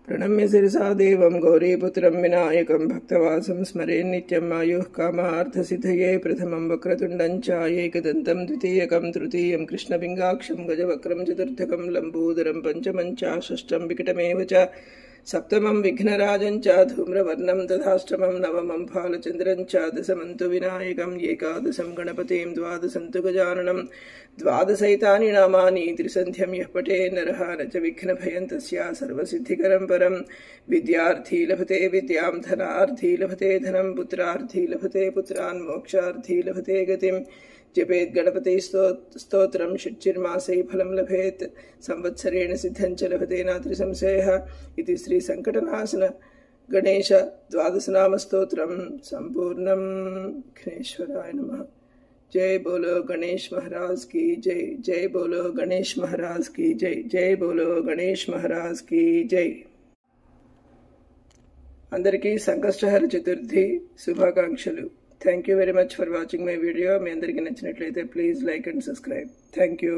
प्रणम्य शिरसा देवं गौरीपुत्रं विनायकं भक्तवासं स्मरे नित्यम् आयुः कामार्थसिद्धये प्रथमं वक्रतुण्डं च एकदन्तं द्वितीयकं तृतीयं कृष्णपिङ्गाक्षं गजवक्रं चतुर्थकं लम्बोदरं पञ्चमं च षष्ठं विकटमेव च सप्तमं विघ्नराजं च धूम्रवर्णं तथाष्टमं नवमं फालचन्द्रं च दशमं तु विनायकम् एकादशं गणपतिं द्वादशं तु गजाननं द्वादशैतानि नामानि त्रिसन्ध्यं यः पठे नरः न च विघ्नभयं तस्य सर्वसिद्धिकरं परं विद्यार्थी लभते विद्यां धनार्थी लभते धनं पुत्रार्थी लभते पुत्रान् मोक्षार्थी लभते गतिं जपेत् गणपति स्तोत्रं षट्चिर्मासै फलं लभेत् संवत्सरेण सिद्धं च लभते नात्रिसंशयः इति श्री संकटनाशन गणेश द्वादशनामस्तोत्रं संपूर्णं। विघ्नेश्वराय नमः। जय बोलो गणेश महाराज की जय। जय बोलो गणेश महाराज की जय। जय बोलो गणेश महाराज की जय। अंदरिकी संकष्टहर चतुर्थी शुभाकांक्षलु। Thank you very much for watching my video. మీ అందరికీ నచ్చినట్లయితే please like and subscribe. Thank you.